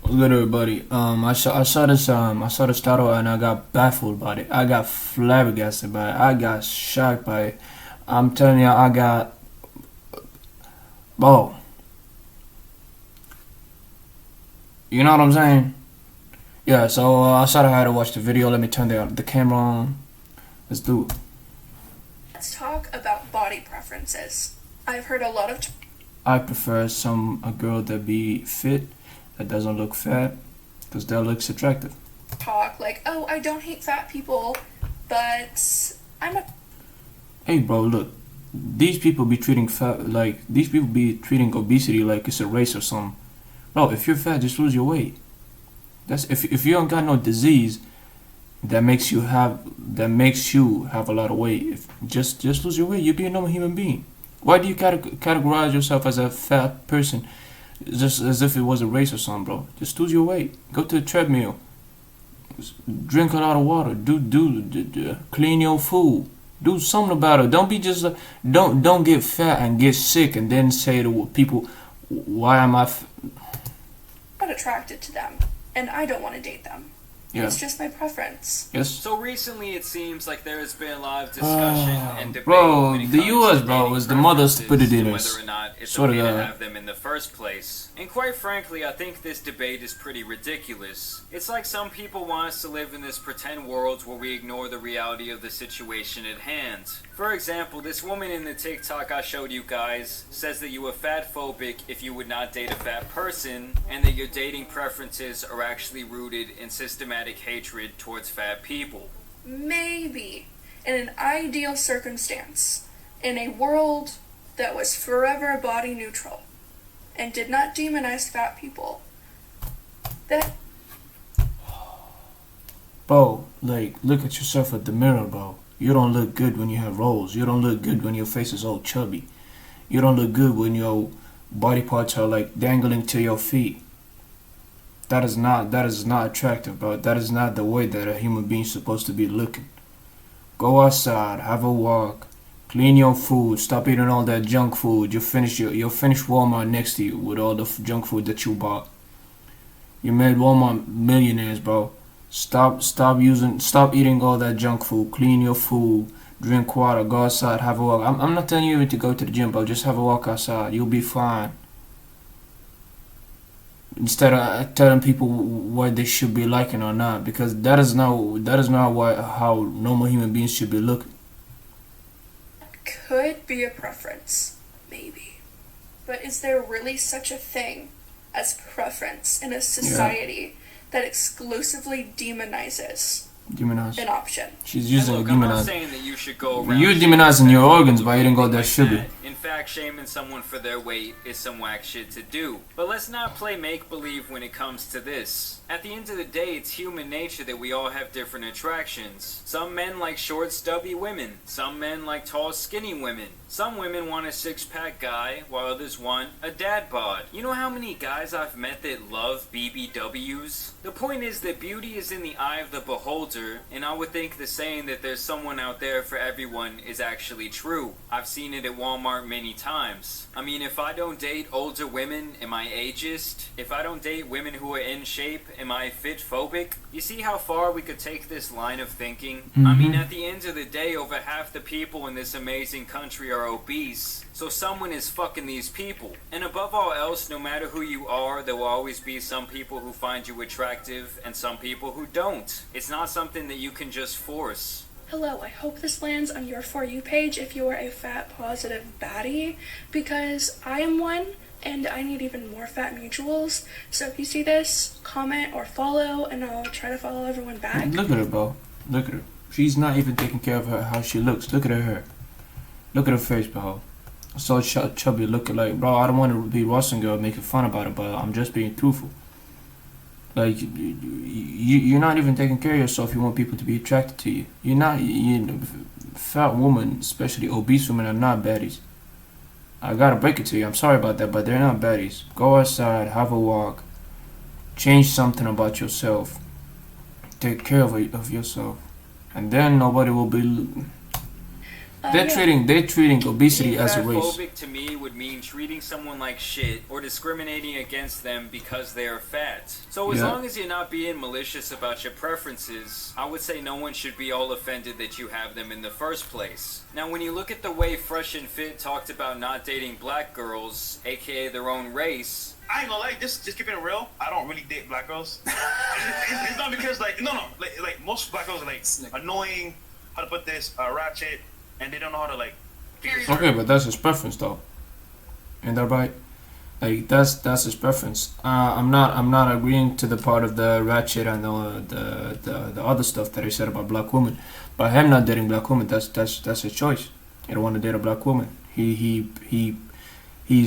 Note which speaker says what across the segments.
Speaker 1: Good everybody. I saw this title and I got baffled by it. I got flabbergasted by it. I got shocked by it. I'm telling you, I got oh, you know what I'm saying? Yeah. So I said I had to watch the video. Let me turn the camera on. Let's do it.
Speaker 2: Let's talk about body preferences. I've heard a lot of
Speaker 1: I prefer a girl that be fit, that doesn't look fat, because that looks attractive.
Speaker 2: talk like, oh, I don't hate fat people, but I'm a
Speaker 1: Hey, bro, look. These people be treating obesity like it's a race or something. Bro, if you're fat, just lose your weight. That's if you don't got no disease that makes you have a lot of weight. If just lose your weight, you'll be a normal human being. Why do you categorize yourself as a fat person, just as if it was a race or something, bro? Just lose your weight. Go to the treadmill. Drink a lot of water. Clean your food. Do something about it. Don't be just don't get fat and get sick and then say to people, "Why am
Speaker 2: not attracted to them, and I don't want to date them.
Speaker 1: Yeah.
Speaker 2: It's just my preference.
Speaker 1: Yes."
Speaker 3: So recently, it seems like there has been a lot of discussion and debate
Speaker 1: Bro,
Speaker 3: when it
Speaker 1: the
Speaker 3: comes
Speaker 1: U.S.,
Speaker 3: to
Speaker 1: bro,
Speaker 3: dating
Speaker 1: was the mother
Speaker 3: preferences and
Speaker 1: stupiditys.
Speaker 3: whether or not it's
Speaker 1: Swear to
Speaker 3: okay to
Speaker 1: God.
Speaker 3: have them in the first place. And quite frankly, I think this debate is pretty ridiculous. It's like some people want us to live in this pretend world where we ignore the reality of the situation at hand. For example, this woman in the TikTok I showed you guys says that you are fatphobic if you would not date a fat person, and that your dating preferences are actually rooted in systematic hatred towards fat people.
Speaker 2: Maybe in an ideal circumstance, in a world that was forever body neutral and did not demonize fat people, that
Speaker 1: Bro, like, look at yourself at the mirror, bro. You don't look good when you have rolls. You don't look good when your face is all chubby. You don't look good when your body parts are like dangling to your feet. That is not attractive, bro. That is not the way that a human being's supposed to be looking. Go outside, have a walk, clean your food, stop eating all that junk food. You'll finish Walmart next to you with all the junk food that you bought. You made Walmart millionaires, bro. Stop eating all that junk food. Clean your food. Drink water. Go outside. Have a walk. I'm not telling you even to go to the gym, bro. Just have a walk outside. You'll be fine. Instead of telling people what they should be liking or not, because that is not what how normal human beings should be looking.
Speaker 2: could be a preference. Maybe. But is there really such a thing as preference in a society that exclusively demonizes
Speaker 1: Demonize.
Speaker 2: an option?
Speaker 1: She's
Speaker 3: And
Speaker 1: using
Speaker 3: look, I'm not
Speaker 1: demonize.
Speaker 3: saying that you should go around.
Speaker 1: You're
Speaker 3: shaming
Speaker 1: demonizing
Speaker 3: fat
Speaker 1: your
Speaker 3: people
Speaker 1: organs
Speaker 3: or
Speaker 1: by eating all
Speaker 3: anything
Speaker 1: that
Speaker 3: like
Speaker 1: sugar.
Speaker 3: that. In fact, shaming someone for their weight is some whack shit to do. But let's not play make-believe when it comes to this. At the end of the day, it's human nature that we all have different attractions. Some men like short, stubby women. Some men like tall, skinny women. Some women want a six-pack guy, while others want a dad bod. You know how many guys I've met that love BBWs? The point is that beauty is in the eye of the beholder, and I would think the saying that there's someone out there for everyone is actually true. I've seen it at Walmart many times. I mean, if I don't date older women, am I ageist? If I don't date women who are in shape, am I fit-phobic? You see how far we could take this line of thinking? I mean, at the end of the day, over half the people in this amazing country are obese. So someone is fucking these people. And above all else, no matter who you are, there will always be some people who find you attractive and some people who don't. It's not something that you can just force.
Speaker 2: Hello, I hope this lands on your For You page if you are a fat positive baddie, because I am one and I need even more fat mutuals. So if you see this, comment or follow, and I'll try to follow everyone back.
Speaker 1: Look at her, bro. Look at her. She's not even taking care of her how she looks. Look at her hair. Look at her face, bro. So chubby, looking like, bro. I don't want to be roasting girl, making fun about it, but I'm just being truthful. Like you're not even taking care of yourself. You want people to be attracted to you. You're not. Fat women, especially obese women, are not baddies. I gotta break it to you. I'm sorry about that, but they're not baddies. Go outside, have a walk, change something about yourself, take care of yourself, and then nobody will be. They're treating obesity
Speaker 3: Being
Speaker 1: as a race.
Speaker 3: fatphobic to me would mean treating someone like shit or discriminating against them because they are fat. So as
Speaker 1: Yeah.
Speaker 3: long as you're not being malicious about your preferences, I would say no one should be all offended that you have them in the first place. Now when you look at the way Fresh and Fit talked about not dating black girls, aka their own race,
Speaker 4: I ain't gonna lie, just keeping it real. I don't really date black girls. It's not because like most black girls are like annoying. How to put this? Ratchet, and they don't know how to like.
Speaker 1: Okay, but that's his preference though. Ain't that right? Like that's his preference. I'm not agreeing to the part of the ratchet and the other stuff that he said about black women. But him not dating black women, that's his choice. He don't want to date a black woman. He's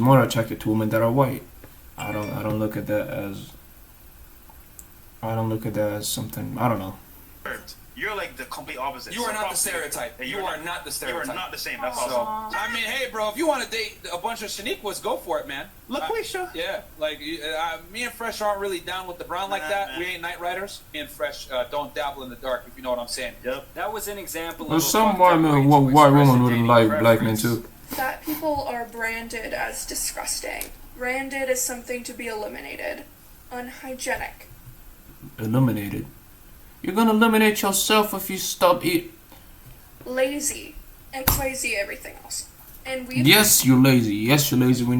Speaker 1: more attracted to women that are white. I don't look at that as something. I don't know.
Speaker 4: You're like the complete opposite.
Speaker 5: You are not the stereotype. You are not the
Speaker 4: You
Speaker 5: stereotype.
Speaker 4: are not the same. That's
Speaker 5: So,
Speaker 4: all.
Speaker 5: I mean, hey, bro, if you want to date a bunch of Shaniquas, go for it, man.
Speaker 4: LaQuisha.
Speaker 5: Yeah, like me and Fresh aren't really down with the brown like that. We ain't night riders. Me and Fresh don't dabble in the dark, if you know what I'm saying.
Speaker 4: Yep.
Speaker 3: that was an example
Speaker 1: Well,
Speaker 3: of a
Speaker 1: some
Speaker 3: fucked
Speaker 1: white
Speaker 3: up way
Speaker 1: men,
Speaker 3: to
Speaker 1: white
Speaker 3: express
Speaker 1: women
Speaker 3: a
Speaker 1: wouldn't
Speaker 3: dating
Speaker 1: like black men
Speaker 3: preference.
Speaker 1: too.
Speaker 2: Fat people are branded as disgusting. Branded as something to be eliminated. Unhygienic.
Speaker 1: Eliminated. You're gonna eliminate yourself if you stop eating.
Speaker 2: Lazy. XYZ everything else. And we
Speaker 1: Yes, you're lazy. Yes, you're lazy when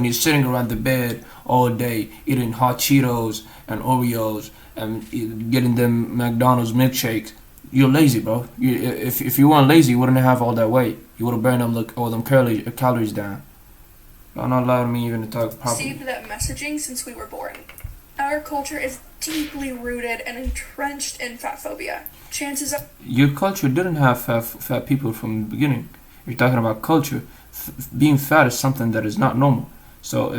Speaker 1: you're sitting around the bed all day eating hot Cheetos and Oreos and getting them McDonald's milkshakes. You're lazy, bro. If you weren't lazy, you wouldn't have all that weight. You would have burned all them calories down. Y'all not allowing me even to talk properly.
Speaker 2: received that messaging since we were born. Our culture is deeply rooted and entrenched in fat phobia. Chances are
Speaker 1: Your culture didn't have fat people from the beginning. You're talking about culture. Being fat is something that is not normal. So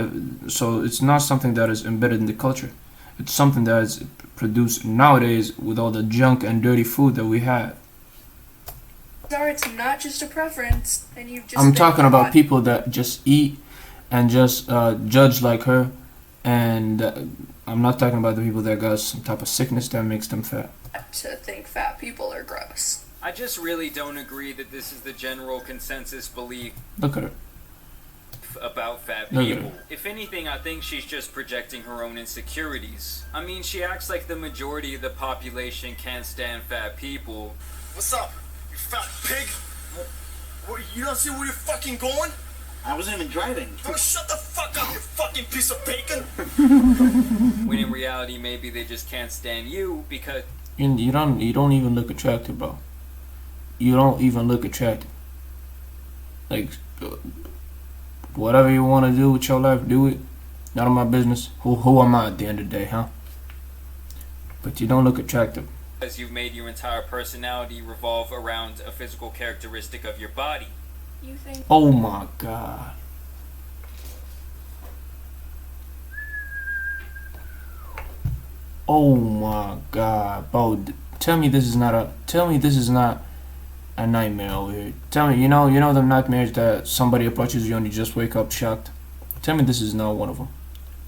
Speaker 1: it's not something that is embedded in the culture. It's something that is produced nowadays with all the junk and dirty food that we have.
Speaker 2: it's not just a preference, and you've just
Speaker 1: I'm
Speaker 2: been
Speaker 1: talking about
Speaker 2: taught
Speaker 1: people that just eat and just judge like her. And I'm not talking about the people that got some type of sickness that makes them fat.
Speaker 2: to think fat people are gross.
Speaker 3: I just really don't agree that this is the general consensus belief
Speaker 1: Look at her.
Speaker 3: about fat
Speaker 1: Look at
Speaker 3: people. If anything, I think she's just projecting her own insecurities. I mean, she acts like the majority of the population can't stand fat people.
Speaker 6: What's up, you fat pig? What, you don't see where you're fucking going?
Speaker 7: I wasn't even driving.
Speaker 6: Oh, shut the fuck up, you fucking piece of bacon!
Speaker 3: When in reality, maybe they just can't stand you because
Speaker 1: You don't even look attractive, bro. You don't even look attractive. Like, whatever you want to do with your life, do it. None of my business. Who am I at the end of the day, huh? But you don't look attractive.
Speaker 3: you've made your entire personality revolve around a physical characteristic of your body.
Speaker 2: You think
Speaker 1: Oh my god. Oh my god, bro. Tell me this is not a nightmare over here. Tell me, you know the nightmares that somebody approaches you and you just wake up shocked. Tell me this is not one of them.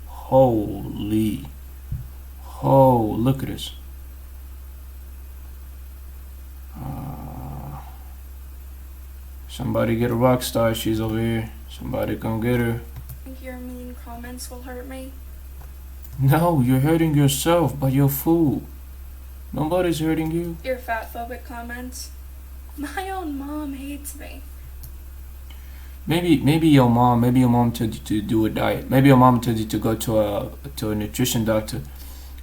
Speaker 1: Holy, look at this. Somebody get a rock star. She's over here. Somebody come get her.
Speaker 2: your mean comments will hurt me?
Speaker 1: No, you're hurting yourself by your food. Nobody's hurting you.
Speaker 2: Your fat phobic comments? My own mom hates me.
Speaker 1: Maybe your mom told you to do a diet. Maybe your mom told you to go to a nutrition doctor,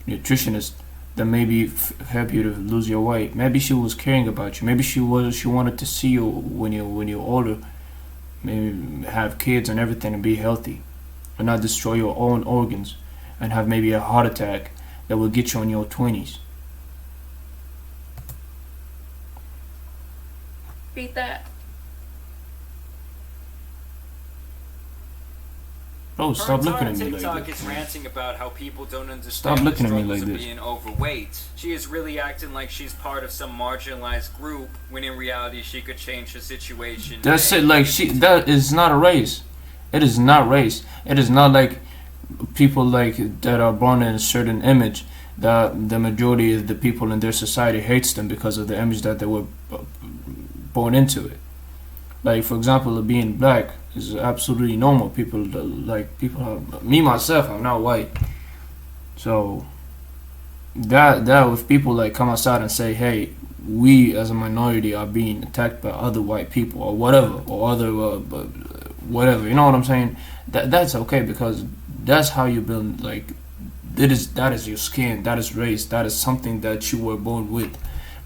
Speaker 1: nutritionist that maybe help you to lose your weight. Maybe she was caring about you. Maybe she wanted to see you when you're older. Maybe have kids and everything and be healthy, and not destroy your own organs and have maybe a heart attack that will get you in your 20s.
Speaker 2: Beat that.
Speaker 1: Bro, stop
Speaker 3: Her
Speaker 1: looking
Speaker 3: entire
Speaker 1: at me like
Speaker 3: TikTok
Speaker 1: that.
Speaker 3: is ranting about how people don't understand
Speaker 1: Stop looking
Speaker 3: the
Speaker 1: at me
Speaker 3: struggles
Speaker 1: like
Speaker 3: of
Speaker 1: this.
Speaker 3: being overweight. She is really acting like she's part of some marginalized group, when in reality she could change her situation.
Speaker 1: That's it. Like that is not a race. It is not race. It is not like people like that are born in a certain image. That the majority of the people in their society hates them because of the image that they were born into it. Like for example, being black is absolutely normal. Me myself, I'm not white, so that if people like come outside and say, hey, we as a minority are being attacked by other white people or whatever or other whatever, you know what I'm saying? That's okay because that's how you build. Like that is your skin, that is race, that is something that you were born with.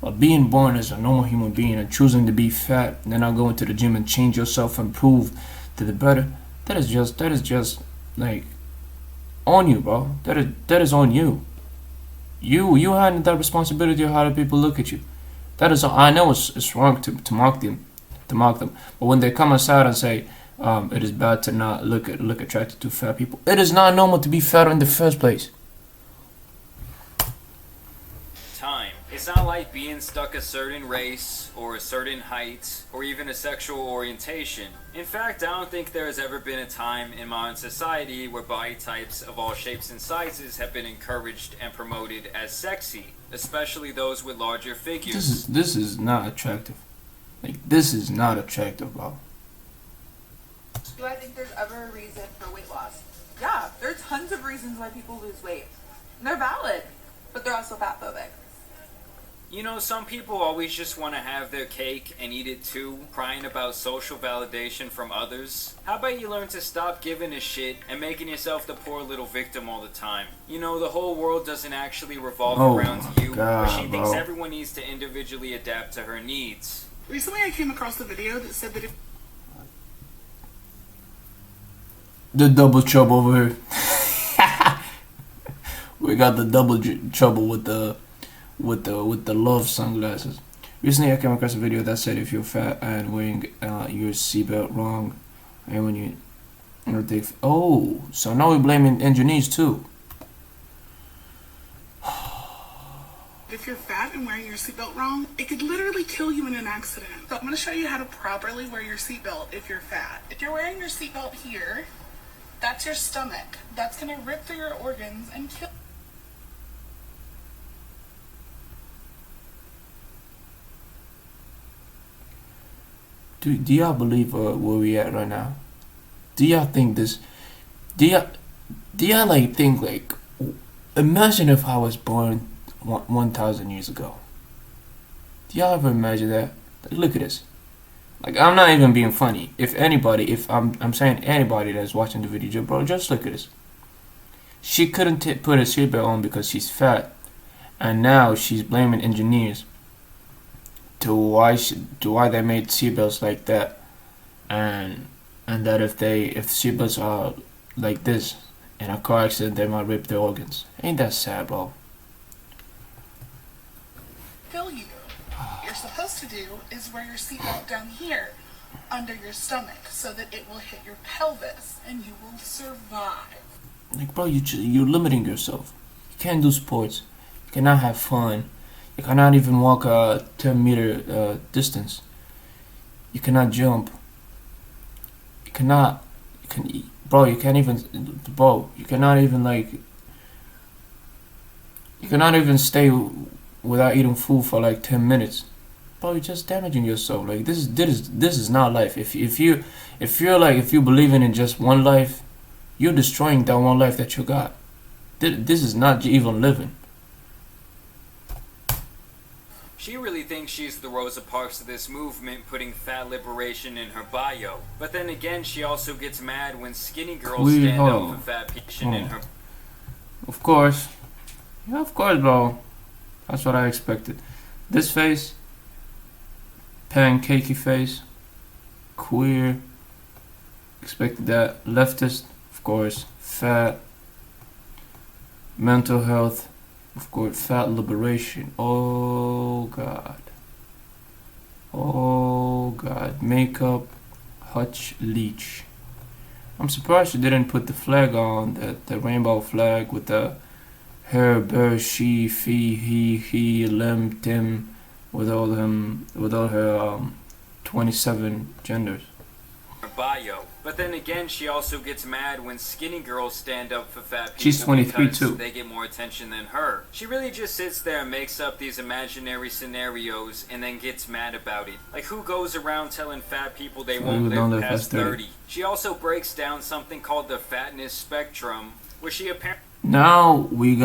Speaker 1: But being born as a normal human being and choosing to be fat and then not going to the gym and change yourself and prove to the better, that is just like on you, bro. That is on you. You had that responsibility of how the people look at you. That is, I know it's wrong to mock them, but when they come outside and say it is bad to not look attracted to fat people, it is not normal to be fat in the first place.
Speaker 3: Time. It's not like being stuck a certain race or a certain height or even a sexual orientation. In fact, I don't think there has ever been a time in modern society where body types of all shapes and sizes have been encouraged and promoted as sexy, especially those with larger figures.
Speaker 1: This is not attractive. Like this is not attractive, bro.
Speaker 7: Do I think there's ever a reason for weight loss? Yeah, there are tons of reasons why people lose weight. And they're valid, but they're also fatphobic.
Speaker 3: You know, some people always just want to have their cake and eat it too, crying about social validation from others. How about you learn to stop giving a shit and making yourself the poor little victim all the time? You know, the whole world doesn't actually revolve around you, but she thinks everyone needs to individually adapt to her needs.
Speaker 8: Recently I came across a video that said that if
Speaker 1: The double trouble over here. We got the double trouble with the love sunglasses. Recently I came across a video that said if you're fat and wearing your seatbelt wrong, and when you so now we're blaming engineers too.
Speaker 8: if you're fat and wearing your seatbelt wrong, it could literally kill you in an accident. So I'm going to show you how to properly wear your seatbelt if you're fat. If you're wearing your seatbelt here, that's your stomach. That's going to rip through your organs and kill.
Speaker 1: Do y'all believe where we at right now? Do y'all think this? Do y'all like think like? Imagine if I was born 1,000 years ago. Do y'all ever imagine that? Like, look at this. Like, I'm not even being funny. If I'm saying anybody that's watching the video, bro, just look at this. She couldn't put a seatbelt on because she's fat, and now she's blaming engineers to why they made seatbelts like that, and that if seatbelts are like this in a car accident, they might rip their organs. Ain't that sad, bro?
Speaker 8: Kill you. What you're supposed to do is wear your seatbelt down here under your stomach so that it will hit your pelvis and you will survive.
Speaker 1: Like, bro, you're limiting yourself. You can't do sports. You cannot have fun. You cannot even walk a 10-meter distance. You cannot jump. You cannot even stay without eating food for like 10 minutes. Bro, you're just damaging yourself. Like, this is not life. If you're believing in just one life, you're destroying that one life that you got. This is not even living.
Speaker 3: She really thinks she's the Rosa Parks of this movement, putting fat liberation in her bio. But then again, she also gets mad when skinny girls stand up for fat patient in her.
Speaker 1: Of course. Yeah, of course, bro. That's what I expected. This face, pancakey face, queer. Expected that. Leftist, of course. Fat. Mental health. Of course, fat liberation. Oh God. Oh God. Makeup. Hutch Leach. I'm surprised she didn't put the flag on, the rainbow flag with the her, her, she, fe, he, lem, tim, with all her 27 genders.
Speaker 3: Bio. But then again, she also gets mad when skinny girls stand up for fat people.
Speaker 1: She's 23 too.
Speaker 3: They get more attention than her. She really just sits there and makes up these imaginary scenarios and then gets mad about it. Like, who goes around telling fat people they won't live past 30? She also breaks down something called the fatness spectrum, where she apparently...
Speaker 1: Now with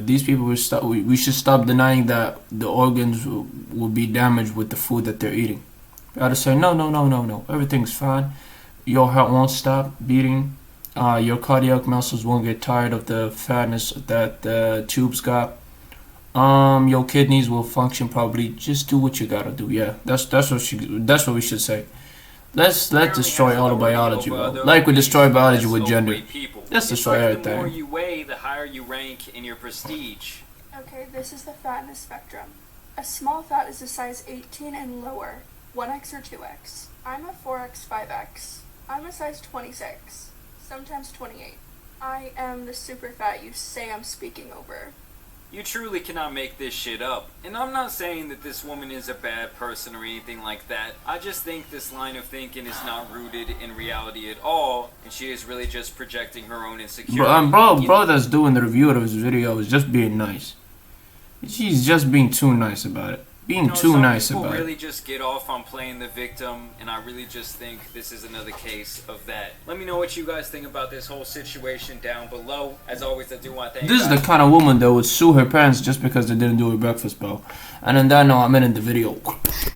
Speaker 1: these people we should stop denying that the organs will be damaged with the food that they're eating. We gotta say no, everything's fine. Your heart won't stop beating. Your cardiac muscles won't get tired of the fatness that the tubes got. Your kidneys will function properly. Just do what you gotta do. Yeah, that's what we should say. Let's destroy all the biology, bro. Like we destroy biology with gender. Let's destroy everything.
Speaker 3: The more you weigh, the higher you rank in your prestige.
Speaker 2: Okay, this is the fatness spectrum. A small fat is a size 18 and lower, 1x or 2x. I'm a 4x, 5x. I'm a size 26, sometimes 28. I am the super fat you say I'm speaking over.
Speaker 3: You truly cannot make this shit up. And I'm not saying that this woman is a bad person or anything like that. I just think this line of thinking is not rooted in reality at all, and she is really just projecting her own insecurity.
Speaker 1: Bro that's doing the review of this video is just being nice. She's just being too nice about it. Being too nice about it.
Speaker 3: People really just get off on playing the victim, and I really just think this is another case of that. Let me know what you guys think about this whole situation down below. As always, I do want to thank you guys.
Speaker 1: This is the kind of woman that would sue her parents just because they didn't do her breakfast, bro. And on that note, I'm ending the video.